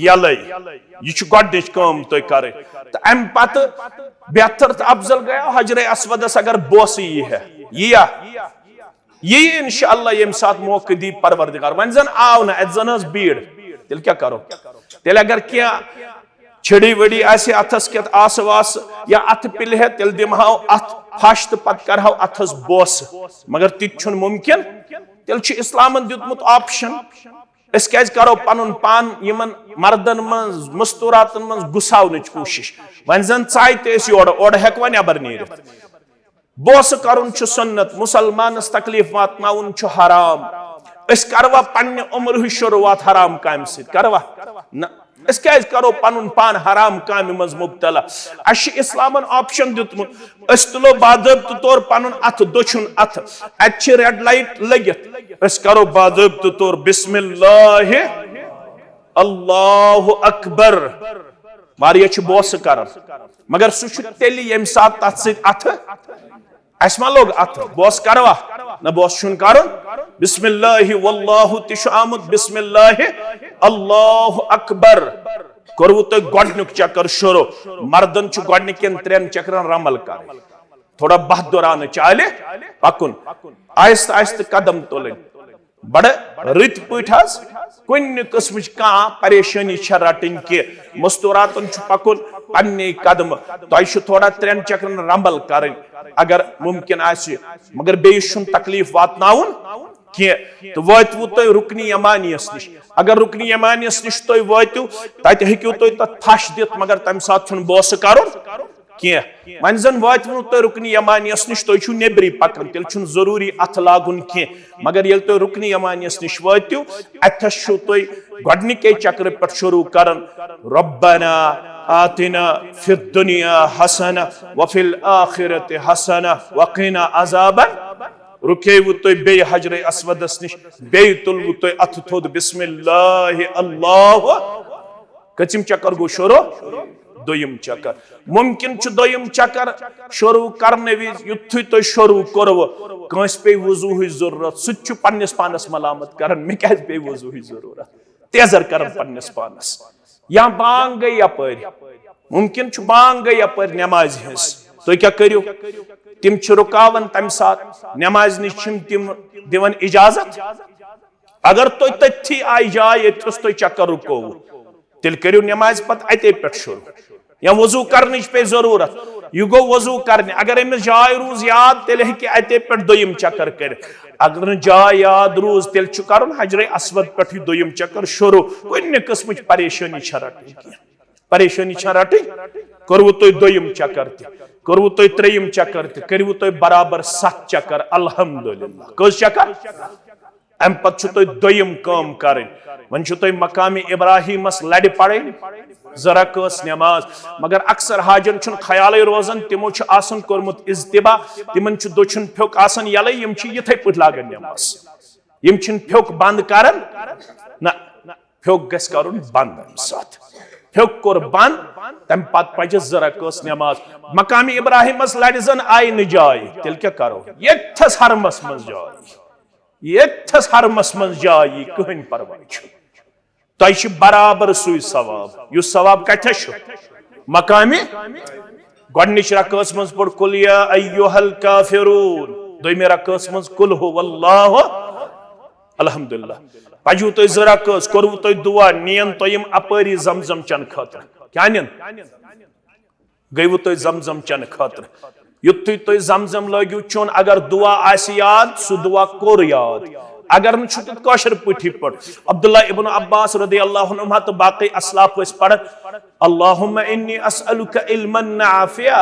यल यह गोडनिच कम तुम कर अम पत बेहतर तो अफजल गया हजरे असवदस अगर बोस यी है यह इंशाअल्लाह यम साथ मौके दी परवरदिगार वन जन आव ना जन भीड़ तेल क्या करो तेल अगर क्या छिड़ी वड़ी आसे अथस के आस वास या अथ पिल है तेल दिमहाव अथ फश तो पत करहाव अथस बोस मगर तिछुन मुमकिन तेल इस्लामन दितमुत ऑप्शन अस क्या करो पनुन पान यमन मर्दन मज मस्तूरातन मज गुसावनच कोशिश वन जन चाय ते ओड़ हेकवा नबर नीरित बोस करुन सुन्नत मुसलमानस तकलीफ वातनाउन हराम अस करवा पन्ने उम्र शुरुआत हराम काम से करवा न अस क्या करो पनुन पान हराम काम मज मुब्तला अश इस्लामन ऑप्शन दितमुत अस तुलो बाज़ाब्त तौर पनुन अथ दोचुन अथ अत रेड लाइट लगित अस करो बाज़ाब्त तौर बिस्मिल्लाह अल्लाहु अकबर वारिया बोस कर मगर सह तेली यम सात तथ सत अथ अस मा लोग अथ बोस करवा न बोस छुन करन बिस्मिल्लाह वल्लाहु तिश आमुद बिस्मिल्लाह अल्लाहु अकबर करवु तो गोडनुक चक्कर शुरू मर्दन गोडनिकन 3 चक्करन रमल कर थोड़ा बहादुरान चाले पकुन आहिस्ता आहिस्ता कदम तुलन बड़ रित पठ कुन किस्म कह परेशानी रटन कि मस्तूरातन पकुन पन्ने कदम तुम थोड़ा 3 चक्करन रमल कर अगर मुमकिन आसि मगर बेयुन तकलीफ वातनाउन कह तो वतवु तुम रुकनी यमानियस निश अगर रुकनी यमानियस निश तुम वतु तत हेकु तुम तथ फश दित मगर तम साथ बोस कर कह वन जन वतवु तुम रुकनी यमानियस निश तुम नेबरी पकन तेल जरूरी अथ लागुन कह मगर ये तुम रुकनी यमानियस निश वतु अथस तुम गोडनिके चक्र पे शुरू कर रब्बना आतिना फिद दुनिया हसना वफिल आखिरत हसना वक़िना अज़ाबन रुकेवु तुम बे हजरे असवदस निश बे तुलवु तुम अथ थोद बिस्मिल्लाह अल्लाह कचिम चक्कर गो शुरू दोयम चक्कर मुमकिन दोयम चक्कर शुरू करने विज युथु तुम शुरू करव कंस पे वजू जरूरत सह पन्नस पानस मलामत कर मे क्या पे वजू जरूरत तेजर कर पन्नस पानस या बांग गई अपर मुमकिन बांग गई अपर नमाज हज तुम क्या करो तिम रुकावन तम साथ नमाज निश तिम दिवन इजाजत अगर तुम तथी आई जाए ये तुम चक्कर रुको तेल करो नमाज पत अते पे शुरू या वजू कर पे जरूरत यह गो वजू करने अगर अमिस जाय रूज याद तेल हे अते पे दोयम चक्कर कर अगर जाय याद रूज तेल कर हजरे असवद पे दोयम चक्कर शुरू कुन किस्म परेशानी रटन परेशानी रटन करवु तुम दोयम चक्कर करवु तुम 3यम चक्कर करवु तुम बराबर 7 चक्कर अल्हम्दुलिल्लाह कस चक्कर अम पत तुम दोयम काम कर वन तुम मकामी इब्राहिमस लड़ पड़न जरा कस नमाज मगर अक्सर हाजन ख्याल रोजान तिमो कोर्मुत इज्तिबा तिमन दोचुन फ्योक आसन यलै यम यिथै पठ लागन नमाज यम फ्योक बंद करन ना फ्योक गस करुन बंद साथ फ्योक कोर बंद तम पत पज जरा कस नमाज मकामी इब्राहिमस लड़जन आई न जाय तेल क्या करो यथस हरमस मज जाय यथस हरमस मज जाय कहन परवाह तुम बराबर सुई सवाब यु सवाब कथस मकामी गोडनिच रकस मज पढ़ कुल या अय्युहल काफिरून दोयमे रकस मज कुल हु वल्लाहु अल्हम्दुलिल्लाह पजु तुम जरा कस करवु तुम दुआ नियन तुम अपरी जमजम चन खतर क्या नियन गयु तुम जमजम चन खतर युथु तुम जमजम लगिव चोन अगर दुआ आसि याद सु दुआ कोर याद अगर कशर पठी पढ़ अब्दुल्ला इब्न अब्बास रदियल्लाहु अन्हुमा तो बाकी असलाफ पढ़ अल्लाहुम्मा इन्नी अस्अलुका इल्मन नाफिया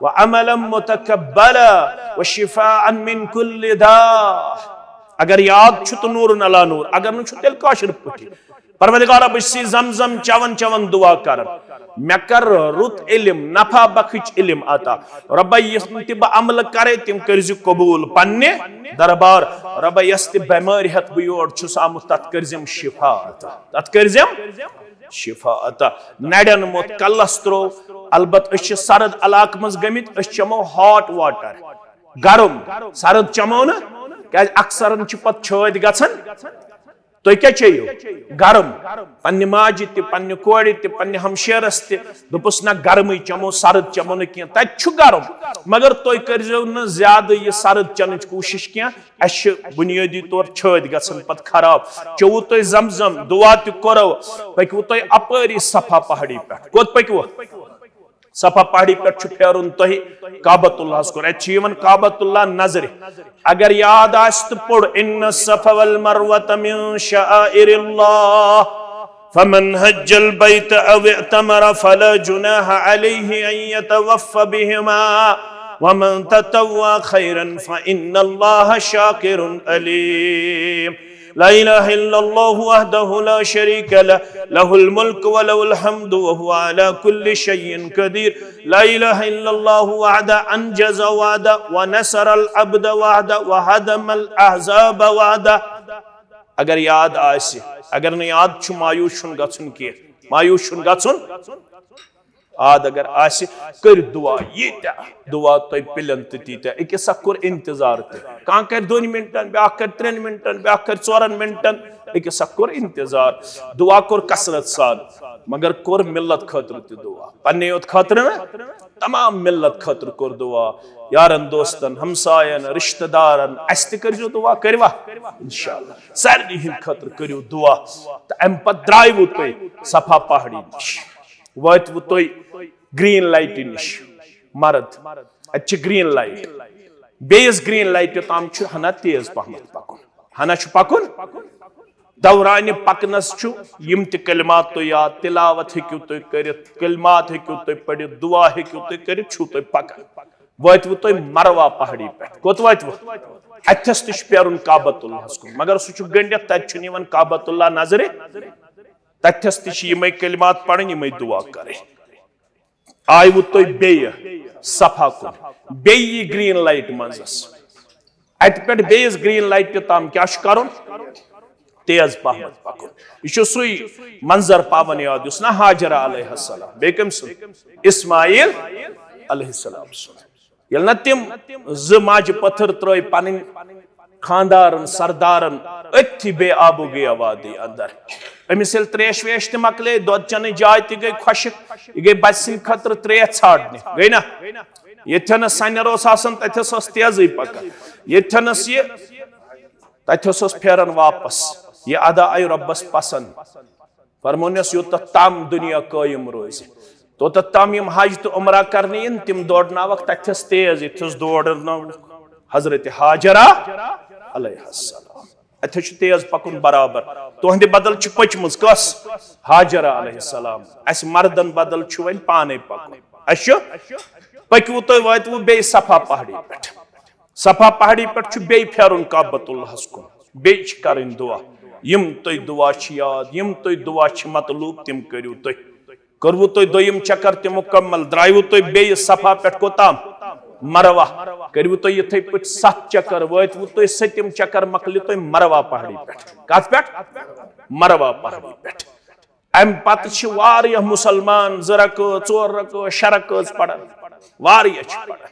व अमलन मुतकब्बला व शिफाअन मिन कुल्लि दा अगर याद छु तो नूर अला नूर अगर नु छु तेल कशर पठी परवरदिगार बसी जमजम चवन चवन दुआ कर मे कर रुत इल्म नफा बख्श इल्म अता रब्बा यस बह अमल करे तिम करजि कबूल पन्ने दरबार रब्बा यस ते बेमार हत बह योर छुस आमुत तत करजम शिफा अता तत करजम शिफा अता नड़न मोत कलस त्रो अलबत अश सरद इलाक मज गमित अश चमो हॉट वाटर गरम सरद चमो न क्या अक्सर पत छद गछन तुम क्या चेयो गरम पन्ने माजि ते पन्ने कोड़ि ते पन्ने हमशेरस ते दुपस ना गर्म चमो सरद चमो न क्या तत गरम मगर तुम करजो न ज्यादा ये सरद चन कोशिश क्या अश बुनियादी तौर छद गछन पत खराब चो तुम जमजम दुआ ते करो पकवो तुम अपरी सफा पहाड़ी पे कोत पकवो सफा पहाड़ी पे फेरुन तुह काबतुल्लाह को अवन काबतुल्लाह नजर अगर याद आस्त पुर इन सफा वल मरवत मिन शाइरिल्लाह फमन हज्जल बैत अव इतमर फला जुनाह अलैहि अन यतवफ्फ बिहिमा वमन ततव्वा खैरन फइन्नल्लाह शाकिरुन अलीम ला इलाहा इल्लल्लाहु वहदहु ला शरीका लहु लहुल मुल्कु व लहुल हम्दु व हुवा अला कुल्लि शैइन कदीर ला इलाहा इल्लल्लाहु वहदा अंजज़ वअदा व नसरल अब्द वहदा व हदमल अहज़ाब वहदा। अगर याद आसे अगर न याद छु मायूस छुन गछुन के मायूस छुन गछुन आद अगर आसे कर दुआ ये दुआ तुम पिलन तीत्या अकिस कोर इंतजार कह कर 2 मिनटन ब्या कर 3 मिनटन ब्या कर 4 मिनटन अकिस कोर इंतजार दुआ कोर कसरत सान मगर कोर मिल्लत खतर ते दुआ पन्ने योत खतर न तमाम मिल्लत खतर कोर दुआ यारन दोस्तन हमसायन रिश्तेदारन अस करजो दुआ करवा इंशाअल्लाह सारी हिंद खतर करियो दुआ त अम पत द्राइवो तुम सफा पहाड़ी निश वतवो तुम ग्रीन लाइट निश मरद अच्छे green light base green light ताम छु हना तेज पहमत पकुन हना छु पकुन दौरान पकनस छु यम त कलिमात तो याद तिलावत हेक्यु तुम करित कलिमात हेक्यु तुम पढ़ित दुआ हेक्यु तुम करित छु तुम पकन वतवो तुम मरवा पहाड़ी पे कोत वतवो अथस तश पेरुन काबतुल्लाह को मगर सु गंडित तत छु निवन काबतुल्लाह नजरे तथस तश यमे कलिमात पढ़न यमे दुआ करे आयु तुम बे सफा कुन बे ग्रीन लाइट मजस अत पे बेस ग्रीन लाइट ताम क्या कर तेज पहमत पकुन यह सुई मंजर पावन याद ना हाजरा अलैहिस्सलाम बे कम इस्माइल अलैहिस्सलाम ये न तिम ज माज पत्थर त्र पन खानदारन सरदारन अथि बे आबो गई वादी अंदर अमिस त्रेश वेश त मकले दोद चन जाय त गई खुशक यह गई बच खतर त्रे छाड़ने गई ना यथनस सनर तथस तेज पकन यथनस यह तथस फेरन वापस यह अदा आई रब्बस पसंद फरमोनस योत तम दुनिया कायम रोज तो तम यम हज तो उमरा करने तिम दौड़नावक तथस तेज यथस दौड़न हजरत हाजरा अलैहिस्सलाम अथ तेज पकुन बराबर तुहद बदल पचम कस हाजरा अलैहिस्सलाम अस मर्दन बदल वन पाने पकुन पकवो तुम वतवो बे सफा पहाड़ी पे सफा पहाड़ी पे बे फेरुन काबतुल्लाह कुन बे करन दुआ यम तुम दुआ याद यम तुम दुआ मतलूब तिम करियो तुम करवो तुम दोयम चक्कर ते मुकम्मल द्राइवो तुम बे सफा पे कोताम मरवा करियो तुम यथे पे 7 चक्कर वतवो तुम 7 चक्कर मकलियो तुम मरवा पहाड़ी पे कत पे मरवा पहाड़ी पे अम पत वारिया मुसलमान 2 रकात 4 रकात 6 रकात पढ़न वारिया पढ़न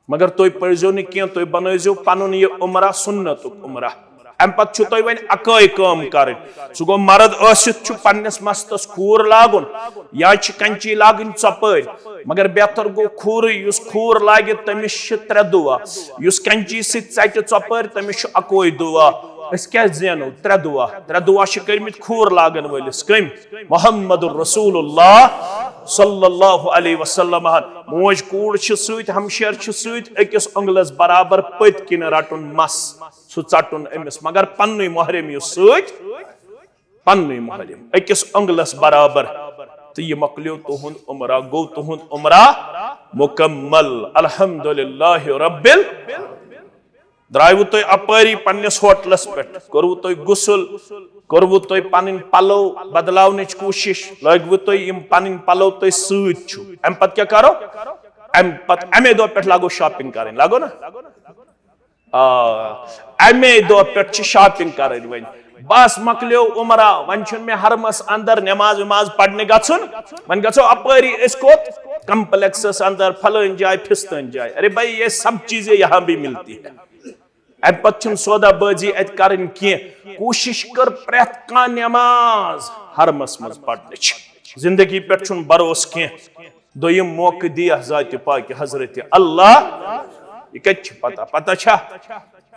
मगर तुम पढ़ो न कह तुम बनजो पन यह उमरा सुन्नत उमरा अम पे तुम वन अकाई कम कर सह गो मर्द पन्नस मस्तस खूर लागुन या कंची लागन चपर मगर बेहतर गो खूर खूर लागे तमिस 3 दुआ कंची सट चपर तमिस अकोई दुआ क्या जेनो 3 दुआ कर्मित खूर लागन वलिस कम मुहम्मदुर रसूलुल्लाह सल्लल्लाहु अलैहि वसल्लम मोज कूड़ सत हमशेर सत अकिस उंगलस बराबर पत किन रटुन मस सह चटुन अमिस मगर पन्न मुहरिम सत पन्न मुहरिम अकिस उंगलस बराबर तो यह मकलियो तुहुंद उमरा गो तुहुंद उमरा मुकम्मल अल्हम्दुलिल्लाहि रब्बिल द्रायवु तुय अपरी पन्निस होटलस पेट करवु तुय गुसल करवु तुय पनिन पलो बदलावनिच कोशिश लगवु तुय यम पनिन पलो तुय सूत छु अम पत क्या करो अमे दो पेट लागो शॉपिंग करें लागो ना अमे दो पेट शॉपिंग करें वन बस मकलियो उमरा वन मे हरमस अंदर नमाज वमाज पढ़ने गन वन गो अपरी कम्प्लेक्सस अंदर फलन जाए फिस्तन जाए। अरे भाई ये सब चीजें यहाँ भी मिलती है। अत पे सौदाबाजी अत कर कोशिश कर प्रेत का नमाज हरमस मज पढ़ने जिंदगी पे भरोस कह दोयम मौक दिया जात पाक हजरत अल्लाह यह कत पता पता छा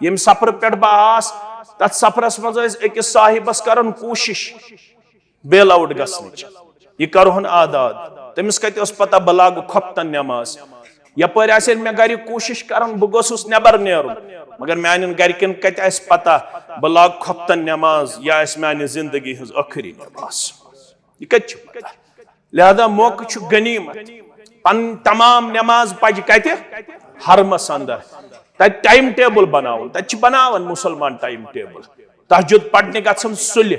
यम सफर पे बस तथ सफरस मज अकिस साहिबस कर कोशिश बेल आउट गसनच यह करहन आदाद तमिस कत पता बह लागू खोपतन नमाज यपर मे गर कोशिश कर बह गोसुस नबर नेरुन मगर मान गरिकन कत पता बह लाग खोपतन नमाज यह मान जिंदगी हज आखिरी नमाज यह कत पता। लिहाजा मौक गनीमत पन तमाम नमाज पज कत हरमस अंदर तत टाइम टेबल बनावन तत बनावन मुसलमान टाइम टेबल तहज्जुद पढ़ने गन सुल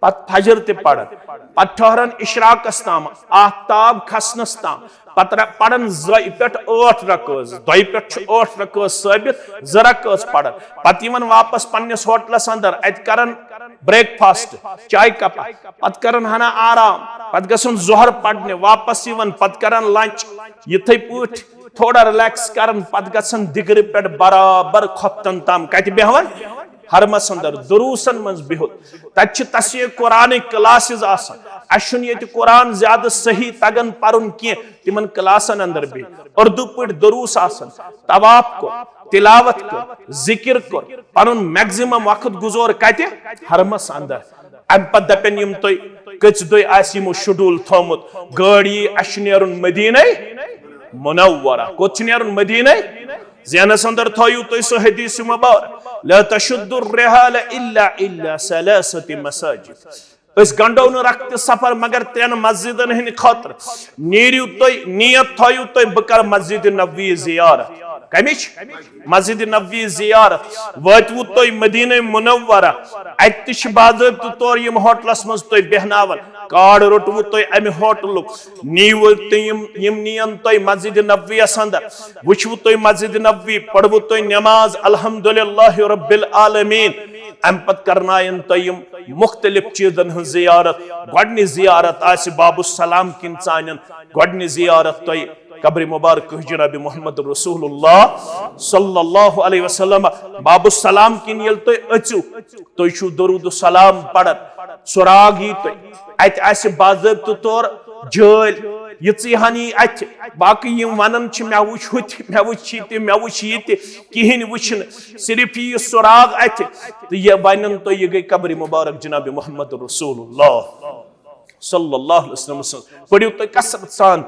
पत फजर ते पढ़न पत ठहरन इशराकस ताम आफ्ताब खसनस ताम पत पढ़न 2 पे 8 रकात 2 पे 8 रकात साबित 2 रकात पढ़न पत यवन वापस पन्निस होटलस अंदर अत करन ब्रेकफास्ट चाय कप पत करन हना आराम पत गसन जोहर पढ़ने वापस यवन पत करन लंच यथे पट थोड़ा रिलैक्स करन पत गसन दिगर पे बराबर खोपतन ताम कत बेहवन हरमस अंदर दुरूसन मज बिहुत तत तस्वीर कुरान क्लासेस अशुन ये कुरान ज्यादा सही तगन परुन की तिमन क्लासन अंदर भी उर्दू पे दुरूस तवाफ को तिलावत को जिक्र को पनुन मैक्सिमम वक्त गुजर कत हरमस अंदर अम पे दपन यम तुय कच दुय आसिमो शेड्यूल थोमुत गाड़ी अश नेरुन मदीना मुनव्वरा कोच नेरुन मदीना ज़हनस अंदर थयु तुय सो हदीस मुबारक ला तशुद्दु रिहाल इल्ला इल्ला सलासति मसाजिद अस गंडो न रखते सफर मगर 3 मस्जिदन हिन खातर नीरियो तुय नियत थयु तुय बकर मस्जिद नबवी जियारत कमिच मस्जिद नबवी जियारत वतवु तुय मदीना मुनव्वरा अतिश बाज़ाब्त तौर यम होटलस मज तुय बेहनावन कार्ड रोटवु तुय अमि होटलुक नीवु यम नियन तुय मस्जिद नबवी अंदर वुचवु तुय मस्जिद नबवी पढ़वु तुय नमाज अल्हम्दुलिल्लाहि रब्बिल आलमीन अम पत करनायन तुय मुख्तलिफ चीजन हन जियारत गडनी जियारत आस बाबु सलाम किन चानन गडनी जियारत तुय कब्र मुबारक जनाब मोहम्मद रसूलुल्लाह सल्लल्लाहु अलैहि वसल्लम बाबु सलाम किन यल तुय अचु तुय छु दरूद सलाम पढ़त सुराग ही तुय अत आस बाज़ाब्त तौर जल यी अत बाकी यम वनन मे वुच हुत मे वुच मे वुच ये कहें वुचन सिर्फ यह सुराग अत तो यह वन तो यह गई कब्र मुबारक जनाब मोहम्मद रसूलुल्लाह सल्लल्लाहु अलैहि वसल्लम पढ़ियो तो कसरत सान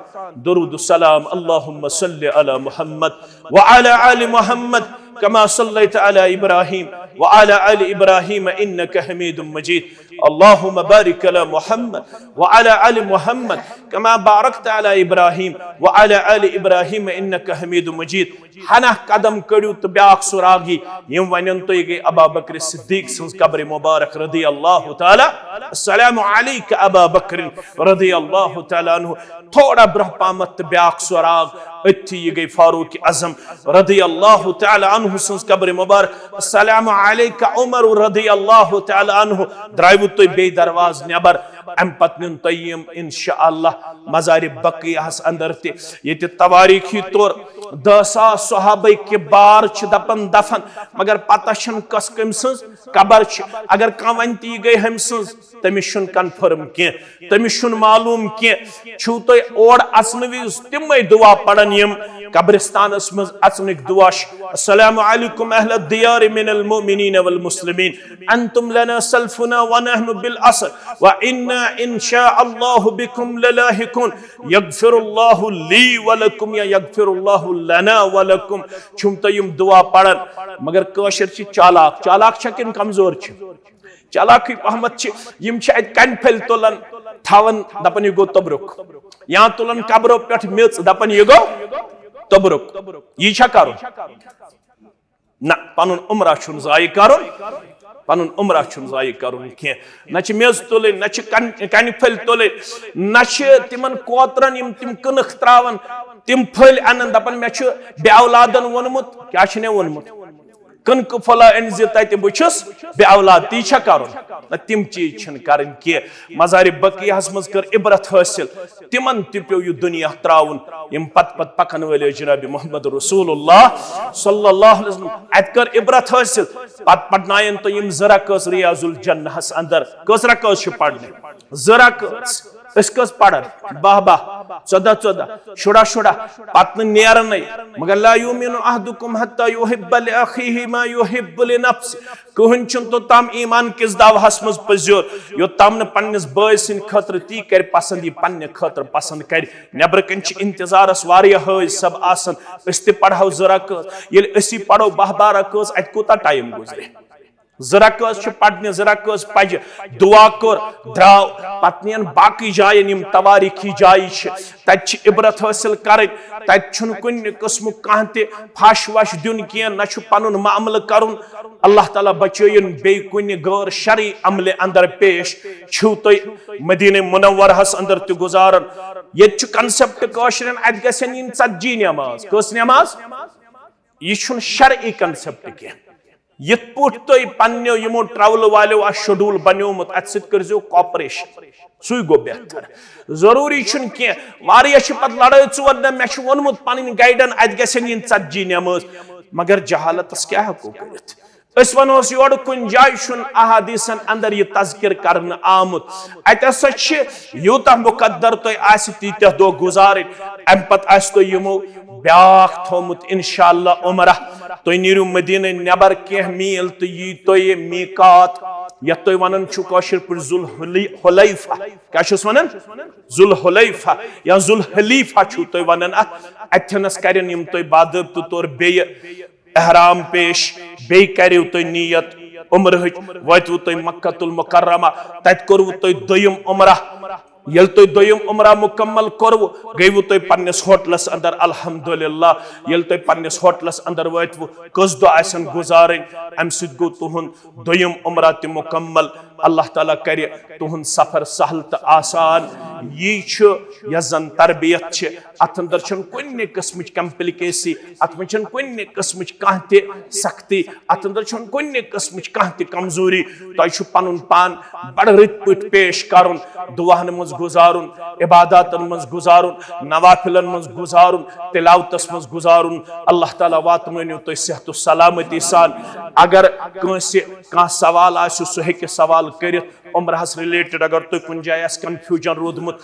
दरूद सलाम अल्लाहुम्मा सल्लि अला मुहम्मद व अला आलि मुहम्मद कमा सल्लैत अला इब्राहीम व अला आलि इब्राहीम इन्नका हमीदुम मजीद अल्लाहुम्मा बारिक अला मुहम्मद व अला आलि मुहम्मद कमा बारकत अला इब्राहीम व अला आलि इब्राहीम इन्नका हमीदुम मजीद हना कदम कड़ियो तो ब्याक सुरागी यम वनन तो गई अबा बकर सिद्दीक सज कब्र मुबारक रदी अल्लाह तआला अस्सलामु अलैका अबा बकर रदी अल्लाह तआला अन्हु थोड़ा ब्रह पामत ब्याक सुराग अथी ये गई फारूक आजम रदी अल्लाह तआला अन्हु सज कब्र मुबारक अस्सलामु अलैका उमर रदी अल्लाह तआला अन्हु द्रायवु तो बे दरवाज नेबर अम पतन तयम इंशाअल्लाह मज़ार बक़ियाहस अंदर ते ये तवारीखी तौर 10,000 सहाबे के बार दपन दफन मगर पता कस कम सज कबर अगर कह वन ती गई हम सज तमिस कन्फर्म कह तमिस मालूम कह छू तुम ओर अचन विज तिम दुआ पढ़न यम कब्रिस्तानस मज अचनिक दुआ अस्सलामु अलैकुम अहल दियार मिनल मुमिनीन वल मुस्लिमीन अंतुम लना सल्फुना व नहनु बिल असर व इन्ना इंशाअल्लाहु बिकुम ललाहिकुन यगफिरुल्लाहु ली व लकुम या यगफिरुल्लाहु लना व लकुम छुम तयम दुआ पढ़न मगर कशर छ चालाक चालाक छ किन कमजोर छ चालाकी अहमद छ यम छ अत कनफल तुलन थावन दपन गो तबरुक या तुलन कब्रो पेठ मेच दपन गो तबरुक यह करो ना पनुन उम्रा छुन ज़ाय करुन पनुन उम्रा छुन ज़ाय करुन के न छ मेज तुले न छ कन फल तुले न छ तिमन कोत्रन यम तिम कनख त्रावन तिम फल अनन दपन मे छ बे औलादन वनमुत क्या छ ने वनमुत कनक फला अनज तत बुछस बे औलाद ती छ करुन तिम चीज छन करन के मज़ार बकियास मज कर इबरत हासिल तिमन ति पे यु दुनिया त्राउन यम पत पत पकन वाले जनाब मोहम्मद रसूलुल्लाह सल्लल्लाहु अलैहि वसल्लम अत कर इबरत हासिल पत पटनायन तो यम जरा कस रियाजुल जन्नहस अंदर कसरा कस छ पढ़ने जरा कस इसकस पढ़न 12 14 14 शुड़ा शुड़ा पत्न नेरन मगर ला युमिनु अहदुकुम हत्ता युहिब्ब लि अखीहि मा युहिब्ब लि नफ्सि कहन छन तो ताम ईमान किस दावहस मज पज्योर यो ताम न पन्नस बय सिन खतर ती कर पसंद पन्ने खतर पसंद कर नेबर कन छ इंतजारस वारिया होय सब आसन इस्ते पढ़ाव जरा कस ये असी पढ़ो 12 कस अत कोता टाइम गुजरे जरा कस पढ़ने जरा कस पज दुआ कर द्राव पत्नियन बाकी जायन यम तवारीखी जाय तत इबरत हासिल कर तत छुन कुन किस्म कह ते फाश वाश दिन किया न पनुन मामल करुन अल्लाह ताला बचयन बे कुन गैर शरई अमल अंदर पेश छु तो मदीने मुनव्वरहस अंदर ते गुजारन ये कंसेप्ट कशरन अत गसन इन सज्जी नमाज कस नमाज ये छुन शरई कंसेप्ट के ये पुट तो पन्नो यमो ट्रैवल वालो आ शेड्यूल बनोमुत अत सत करजो कॉपरेशन सुई गो बेहतर जरूरी छुन के वारिया छ पत लड़ाई चोर न मे छ वनमुत पन गाइडन अत गसन इन सज्जी नमाज मगर जहालतस क्या हको करत अस वनोस योड़ कुन जाय छुन अहादीसन अंदर ये तज़किर करन आमुत अत हसा छ यूता मुकद्दर तो आस तीत दो गुजारिन अम पत आस तो यमो ब्याख थोमुत इंशाअल्लाह उमरा तो नीरू मदीना नबर के मील तो ये तो ये मीकात या तो वनन छु कशिर पर जुल हुलैफा क्या छुस वनन जुल हुलैफा या जुल हलीफा छु तो वनन अथनस करन यम तो बादब तो तोर बे एहराम पेश बे करियो तो नियत उम्र वतु तो मक्कतुल मुकर्रमा तत करवु तो दोयम उमरा यल तो दोयम उमरा मुकम्मल करवु गयवु तो पन्नस होटलस अंदर अल्हम्दुलिल्लाह यल तो पन्नस होटलस अंदर वतु कस दो आसन गुजारन अम सिद गो तुहन दोयम उमरा ते मुकम्मल अल्लाह ताला करे तुहन सफर सहल त आसान ये छ यजन तरबियत छ अत अंदर छन कोन्ने किस्मच कॉम्प्लिकेसी अत में छन कोन्ने किस्मच काहते सख्ती अत अंदर छन कोन्ने किस्मच काहते कमजोरी तो छु पनुन पान बड़ रित पट पेश करन दुआहन मज गुजारुन इबादतन मज गुजारुन नवाफिलन मज गुजारुन तिलावतस मज गुजारुन अल्लाह ताला वातमनियो तो सेहत सलामती सान अगर कंसे का सवाल आसु सो हेके सवाल करित उम्रहस रिलेटेड अगर तो कुन जाय कंफ्यूजन रोदमुत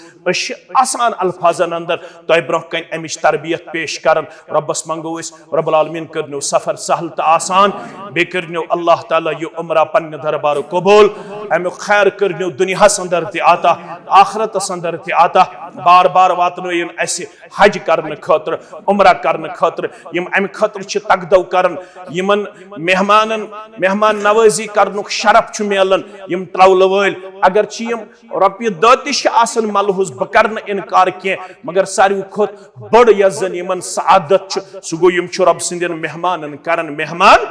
आसान अल्फाजन अंदर तो ब्रोह कन अमिच तरबियत पेश करन रब्बस मंगो रब्बुल आलमीन करनो सफर सहल त आसान बे करनो अल्लाह ताला यो उम्रा पन्न दरबार कबूल अमि खैर करनो दुनिया अंदर ते आता आखिरत अंदर ते आता बार बार वातनो इन ऐसे हज करन खतर उम्रा करन खतर यम अमि खतर छ तकदव करन यमन मेहमान नवाजी करनुक शरफ छ मेलन यम ट्रैवल वल अगर यम रपिय दतिश आसन मलहुज बकरन इनकार के मगर सारी खुद बड़ यजन यमन सआदत छ सुगो यम छ रब सिंदन मेहमानन करन मेहमान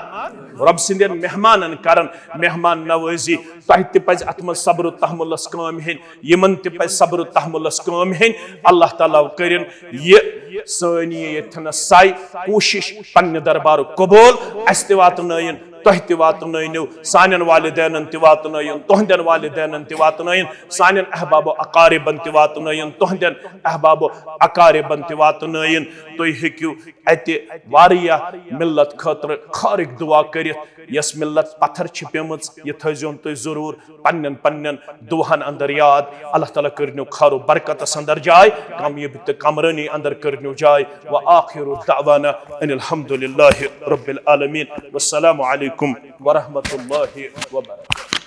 रब सिंदन मेहमानन करन मेहमान नवाजी तह पज अतम सब्र तहमुलस काम हेन यमन त पज सब्र तहमुलस काम हेन अल्लाह ताला करिन ये सनी यथन साई कोशिश पन्न दरबार कबूल अस्तिवातनयन तह त वातनयनो सानन वालिदैन त वातनयन तोहदन वालिदैन त वातनयन सानन अहबाब अकारिबन त वातनयन तोहदन अहबाब अकारिबन त वातनयन तो हेक्यू अते वारिया मिल्लत खतर खारिक दुआ करित यस मिल्लत पत्थर छिपेमच ये थजोन तो जरूर पन्नन पन्नन दुहन अंदर याद अल्लाह ताला करनो खारो बरकत अंदर जाय कामयाबी त कमरनी अंदर करनो जाय व आखिरु दावाना अनिल हम्दुलिल्लाहि रब्बिल आलमीन वस्सलामु अलैकुम व रहमतुल्लाहि व बरकातहू।